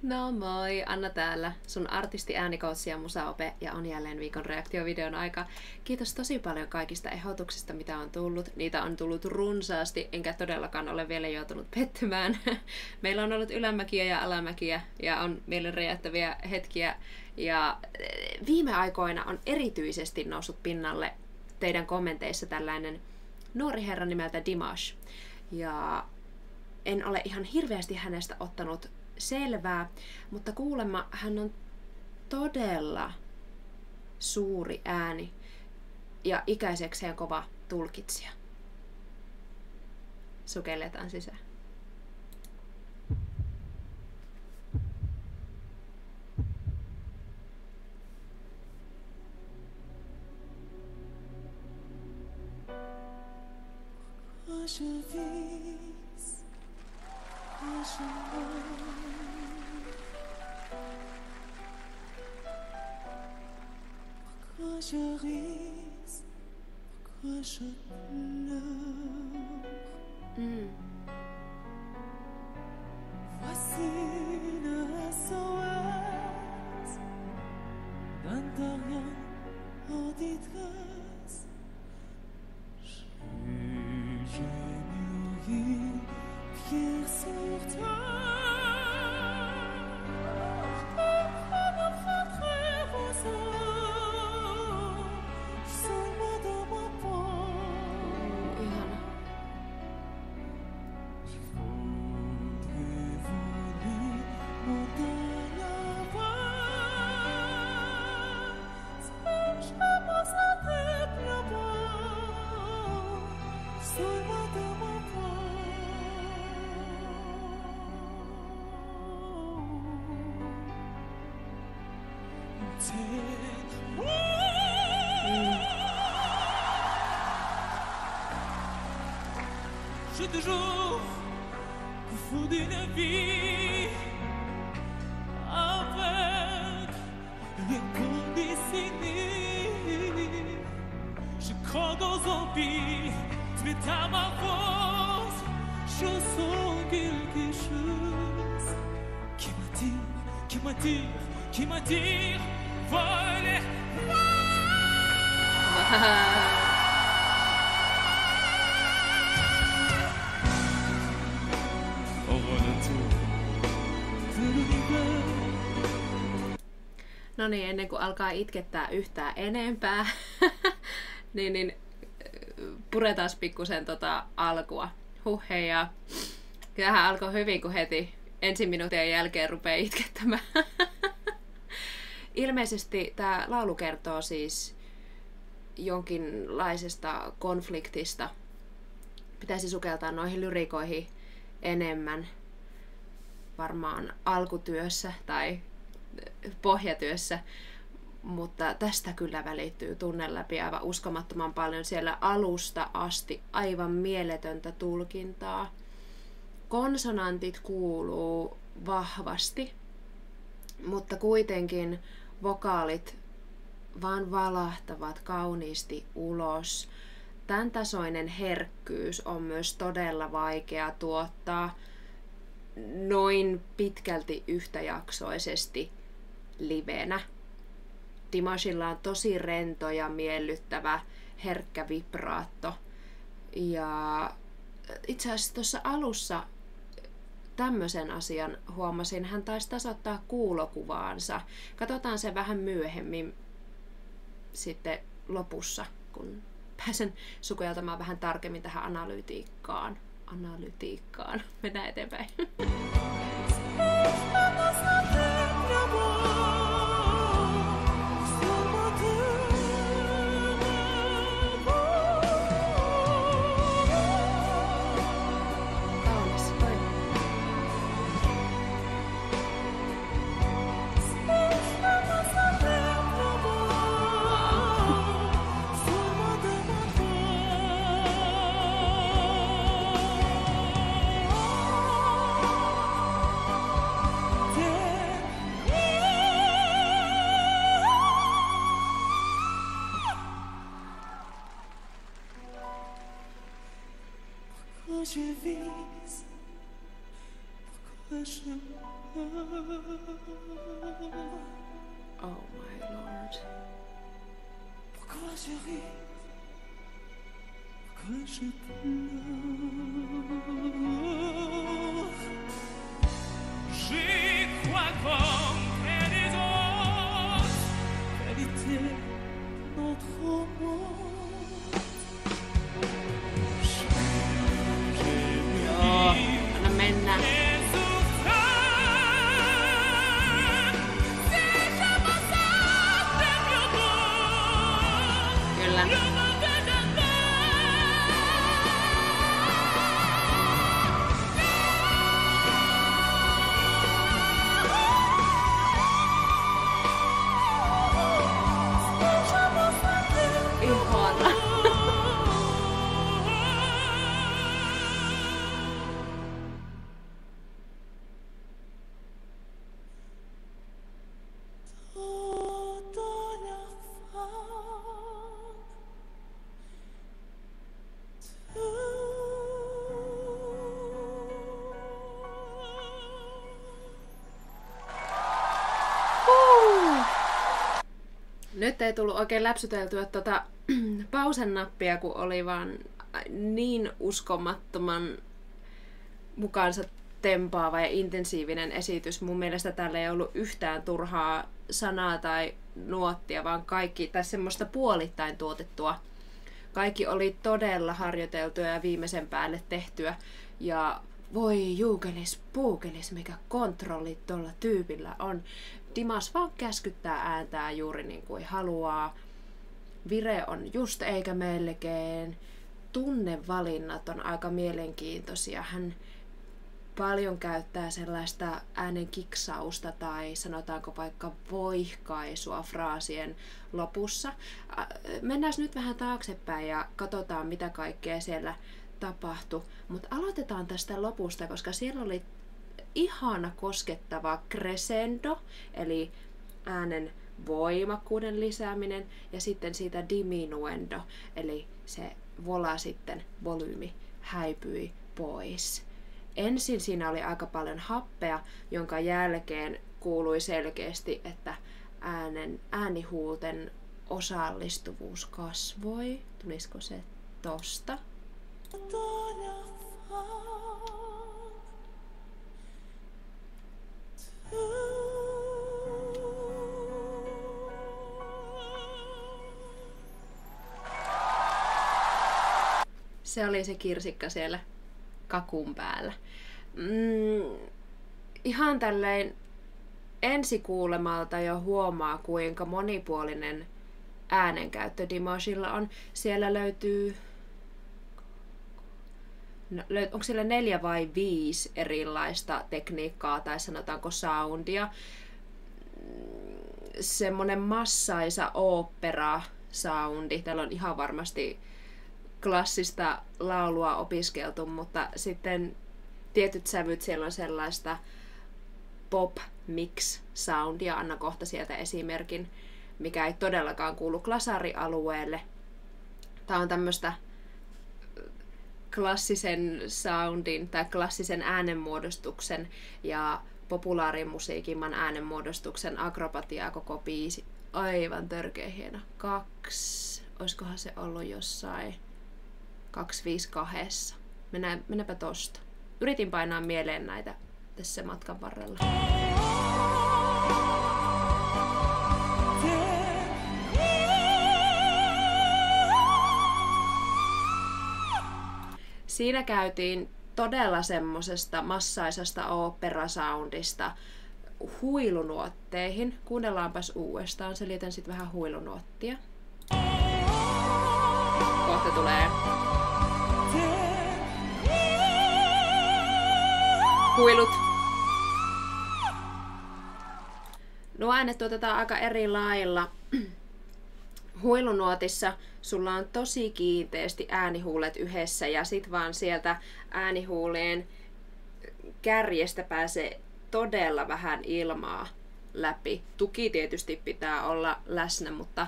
No moi, Anna täällä, sun artisti, äänikoutsi ja musaope, ja on jälleen viikon reaktiovideon aika. Kiitos tosi paljon kaikista ehdotuksista, mitä on tullut. Niitä on tullut runsaasti, enkä todellakaan ole vielä joutunut pettymään. Meillä on ollut ylämäkiä ja alamäkiä, ja on mielen räjähtäviä hetkiä. Ja viime aikoina on erityisesti noussut pinnalle teidän kommenteissa tällainen nuori herra nimeltä Dimash. Ja en ole ihan hirveästi hänestä ottanut selvää, mutta kuulemma hän on todella suuri ääni ja ikäisekseen kova tulkitsija. Sukelletaan sisään. Pourquoi je ris, pourquoi je pleure. Voici le SOS d'un terrien en détresse. J'ai mûri, pierre sur terre. J'ai toujours fou d'une vie avec les conditionnés. Je crois aux zombies, mais à ma force, je sens quelque chose qui m'attire, voler. No niin, ennen kuin alkaa itkettää yhtään enempää, niin puretaan pikkusen alkua. Hei, ja kyllähän alkoi hyvin, kun heti ensi minuuttien jälkeen rupeaa itkettämään. Ilmeisesti tämä laulu kertoo siis jonkinlaisesta konfliktista. Pitäisi sukeltaa noihin lyrikoihin enemmän, varmaan alkutyössä tai pohjatyössä, mutta tästä kyllä välittyy tunnen läpi aivan uskomattoman paljon siellä alusta asti, aivan mieletöntä tulkintaa. Konsonantit kuuluu vahvasti, mutta kuitenkin vokaalit vaan valahtavat kauniisti ulos. Tämän tasoinen herkkyys on myös todella vaikea tuottaa noin pitkälti yhtäjaksoisesti livenä. Dimashilla on tosi rento ja miellyttävä herkkä vibraatto. Ja itse asiassa tuossa alussa tämmöisen asian huomasin. Hän taisi tasoittaa kuulokuvaansa. Katsotaan se vähän myöhemmin sitten lopussa, kun pääsen sukeltamaan vähän tarkemmin tähän analytiikkaan. Mennään eteenpäin. Je vis, pourquoi je Oh my lord. Pourquoi je ris? Pourquoi je pleure? J'y crois comme près des autres. Quelle était notre monde? J'ai Joo, vu anna mennä. et souffrance. Si je me sens déviant, Kyllä. je me Ihana. Nyt ei tullut oikein läpsyteltyä pausen nappia, kun oli vaan niin uskomattoman mukaansa tempaava ja intensiivinen esitys. Mun mielestä täällä ei ollut yhtään turhaa sanaa tai nuottia, vaan kaikki, tai semmoista puolittain tuotettua. Kaikki oli todella harjoiteltua ja viimeisen päälle tehtyä. Ja voi juukelis puukelis, mikä kontrolli tuolla tyypillä on. Dimas vaan käskyttää ääntää juuri niin kuin haluaa. Vire on just eikä melkein. Tunnevalinnat on aika mielenkiintoisia. Hän paljon käyttää sellaista äänen kiksausta tai sanotaanko vaikka voihkaisua fraasien lopussa. Mennään nyt vähän taaksepäin ja katsotaan mitä kaikkea siellä tapahtui. Mutta aloitetaan tästä lopusta, koska siellä oli ihana koskettava crescendo, eli äänen voimakkuuden lisääminen, ja sitten siitä diminuendo, eli se vola sitten, volyymi, häipyi pois. Ensin siinä oli aika paljon happea, jonka jälkeen kuului selkeästi, että äänihuulten osallistuvuus kasvoi. Tulisiko se tosta? Se oli se kirsikka siellä kakun päällä. Ihan tälleen ensikuulemalta jo huomaa, kuinka monipuolinen äänenkäyttö Dimashilla on. Siellä löytyy... onko siellä 4 vai 5 erilaista tekniikkaa tai sanotaanko soundia. Semmonen massaisa opera-soundi. Täällä on ihan varmasti klassista laulua opiskeltu, mutta sitten tietyt sävyt siellä on sellaista pop-mix-soundia. Anna kohta sieltä esimerkin, mikä ei todellakaan kuulu klasarialueelle. Tää on tämmöistä klassisen soundin tai klassisen äänenmuodostuksen ja populaarimusiikimman äänenmuodostuksen akrobatiaa koko biisi. Aivan törkeä hieno. 2, oiskohan se ollut jossain 252. Mennäpä tosta. Yritin painaa mieleen näitä tässä matkan varrella. Siinä käytiin todella semmosesta massaisesta operasoundista huilunuotteihin. Kuunnellaanpas uudestaan. Selitän sit vähän huilunuottia. Kohta tulee huilut. Nuo äänet tuotetaan aika eri lailla. Huilunuotissa sulla on tosi kiinteästi äänihuulet yhdessä ja sit vaan sieltä äänihuulien kärjestä pääsee todella vähän ilmaa läpi. Tuki tietysti pitää olla läsnä, mutta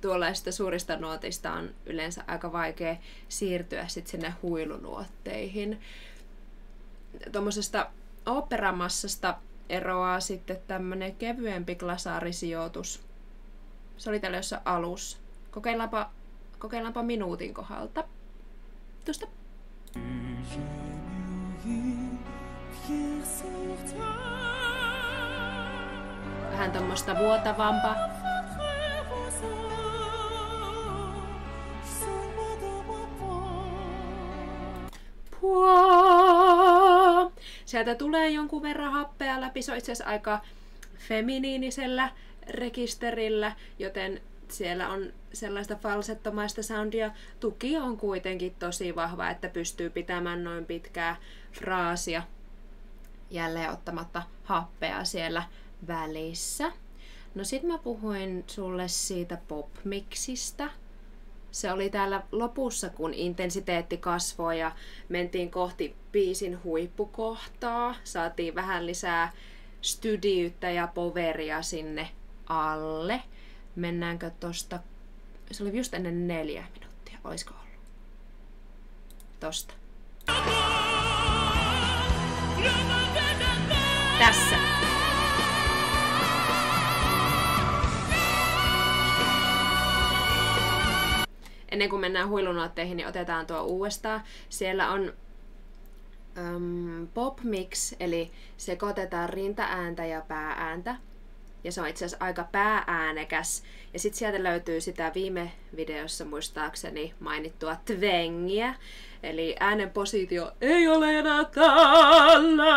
tuollaisista suurista nuotista on yleensä aika vaikea siirtyä sit sinne huilunuotteihin. tuommoisesta oopperamassasta eroaa sitten tämmönen kevyempi glasaarisijoitus. Se oli täällä jossain alussa. Kokeillaanpa minuutin kohdalta. Tuosta. Vähän tommoista vuotavampaa. Sieltä tulee jonkun verran happea läpi. Se on itse asiassa aika feminiinisellä rekisterillä, joten siellä on sellaista falsettomaista soundia. Tuki on kuitenkin tosi vahva, että pystyy pitämään noin pitkää fraasia jälleen ottamatta happea siellä välissä. No sit mä puhuin sulle siitä pop-mixistä. Se oli täällä lopussa, kun intensiteetti kasvoi ja mentiin kohti biisin huippukohtaa. Saatiin vähän lisää stydiyttä ja poveria sinne alle. Mennäänkö tosta? Se oli just ennen 4 minuuttia. Olisiko ollut? Tosta. Tässä. Ennen kuin mennään huilunuotteihin, niin otetaan tuo uudestaan. Siellä on pop mix, eli sekoitetaan rintaääntä ja pääääntä. Ja se on itse asiassa aika päääänekäs. Ja sitten sieltä löytyy sitä viime videossa muistaakseni mainittua twengiä. Eli äänen positio ei ole enää täällä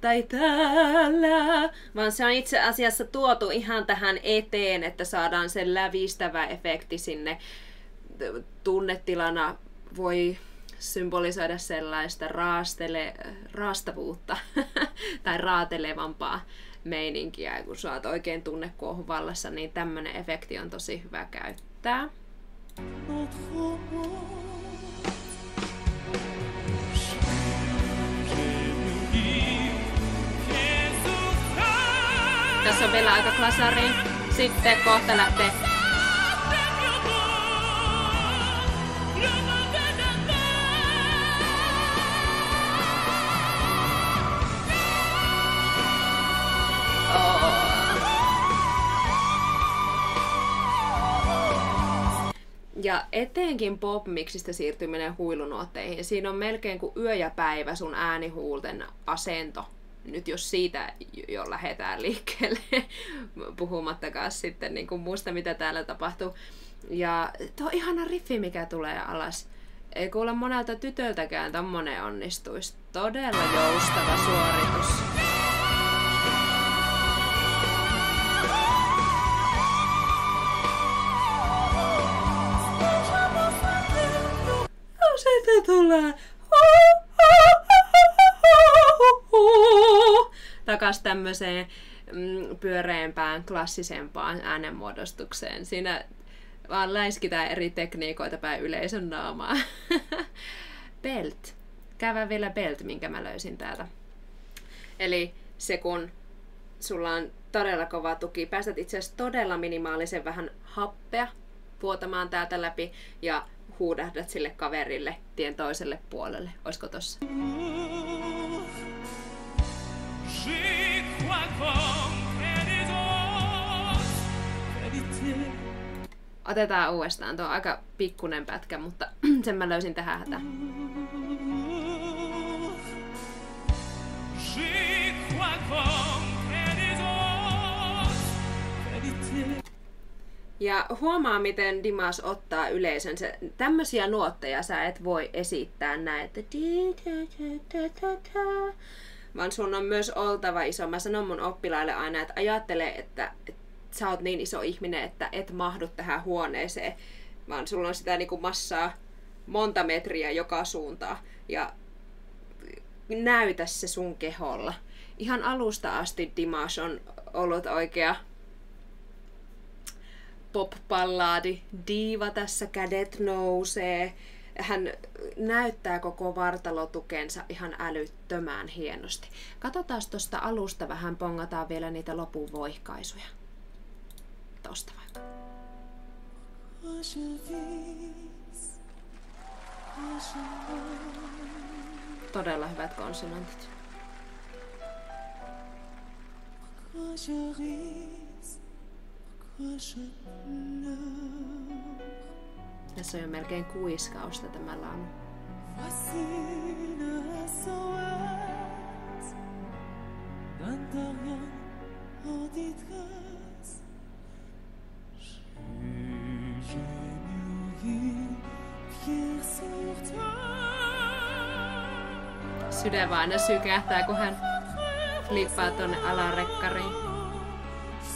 tai täällä, vaan se on itse asiassa tuotu ihan tähän eteen, että saadaan sen lävistävä efekti sinne. Tunnetilana voi symbolisoida sellaista raastavuutta tai raatelevampaa meininkiä. Kun sä oot oikein tunnekuohun vallassa, niin tämmönen efekti on tosi hyvä käyttää. Tässä on vielä aika klasari. Sitten kohta lähtee. Ja eteenkin pop-mixistä siirtyminen huilunuotteihin. Siinä on melkein kuin yö ja päivä sun äänihuulten asento. Nyt jos siitä jo lähdetään liikkeelle, puhumattakaan sitten niin kuin muusta, mitä täällä tapahtuu. Ja tuo ihana riffi, mikä tulee alas. Ei kuule monelta tytöltäkään tommonen onnistuisi. Todella joustava suoritus. Siitä tulee takas tämmöiseen pyöreämpään, klassisempaan äänenmuodostukseen. Siinä vaan läiskitään eri tekniikoita päin yleisön naamaa. Belt. Käydään vielä belt, minkä mä löysin täältä. Eli se kun sulla on todella kova tuki, päästät itse asiassa todella minimaalisen vähän happea vuotamaan täältä läpi ja huudahdat sille kaverille tien toiselle puolelle. Oisko tossa? Otetaan uudestaan. Tuo on aika pikkunen pätkä, mutta sen mä löysin tähän hätään. Ja huomaa, miten Dimas ottaa yleisön. Tämmöisiä nuotteja sä et voi esittää näin, että vaan sun on myös oltava iso. Mä sanon mun oppilaille aina, että ajattele, että sä oot niin iso ihminen, että et mahdu tähän huoneeseen, vaan sulla on sitä niinku massaa monta metriä joka suuntaan. Ja näytä se sun keholla. Ihan alusta asti Dimas on ollut oikea pop-ballaadi diiva tässä, kädet nousee. Hän näyttää koko vartalotukensa ihan älyttömän hienosti. Katsotaan tuosta alusta vähän, pongataan vielä niitä lopun voihkaisuja. Tosta vaikka. Todella hyvät konsonantit. Pourquoi je ris, pourquoi je pleure. Tässä on jo melkein kuiskausta tämä laulu. Voici le SOS d'un terrien en détresse. J'ai mûri, pierre sur terre. Sydän vaan aina sykähtää, kun hän flippaa tonne alarekkariin.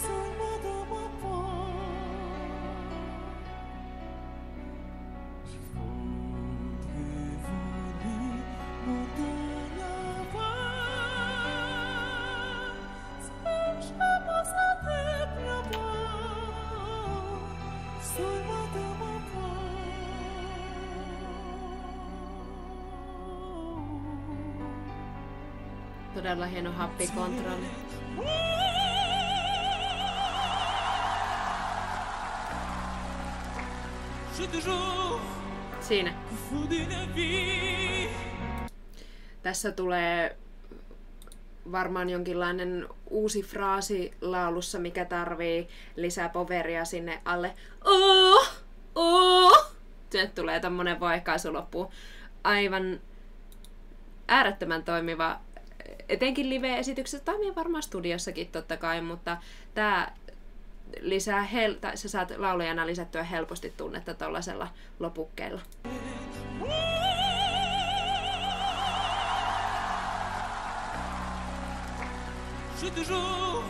Sonne dans ma peau. Je voudrais voler monter là-bas. Si je pense à tes pleurs, sonne dans ma peau. Todella hieno happikontrolli. J'ai toujours Siinä. fou d'une vie. Tässä tulee varmaan jonkinlainen uusi fraasi laulussa, mikä tarvii lisää poveria sinne alle. Sinne tulee tommonen vaikkaisu loppuun. Aivan äärettömän toimiva, etenkin live-esityksessä, toimii varmaan studiossakin totta kai, mutta tää lisää sä saat laulajana lisättyä helposti tunnetta tollasella lopukkeella. J'ai toujours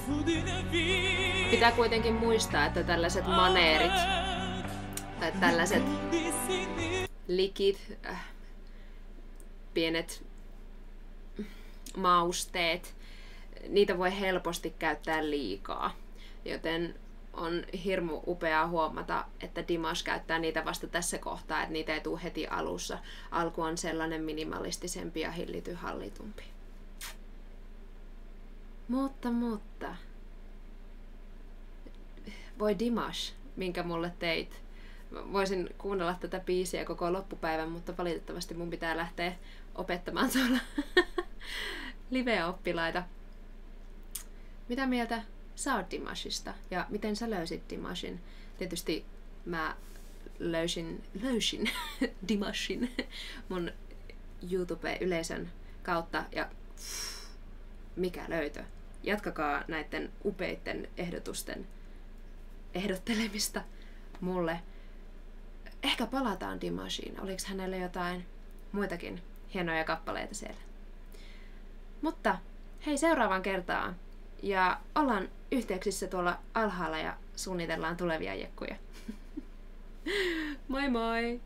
fou d'une vie. Pitää kuitenkin muistaa, että tällaiset maneerit tai tällaiset likit, pienet mausteet, niitä voi helposti käyttää liikaa. Joten on hirmu upeaa huomata, että Dimash käyttää niitä vasta tässä kohtaa, että niitä ei tule heti alussa. Alku on sellainen minimalistisempi ja hallitumpi. Mutta. Voi Dimash, minkä mulle teit. Voisin kuunnella tätä biisiä koko loppupäivän, mutta valitettavasti mun pitää lähteä opettamaan tuolla live-oppilaita. Mitä mieltä sä oot Dimashista ja miten sä löysit Dimashin? Tietysti mä löysin Dimashin mun YouTube-yleisön kautta ja mikä löytö. Jatkakaa näiden upeitten ehdotusten ehdottelemista mulle. Ehkä palataan Dimashiin. Oliko hänellä jotain muitakin hienoja kappaleita siellä? Mutta hei, seuraavaan kertaan. Ja ollaan yhteyksissä tuolla alhaalla ja suunnitellaan tulevia jekkuja. Moi moi!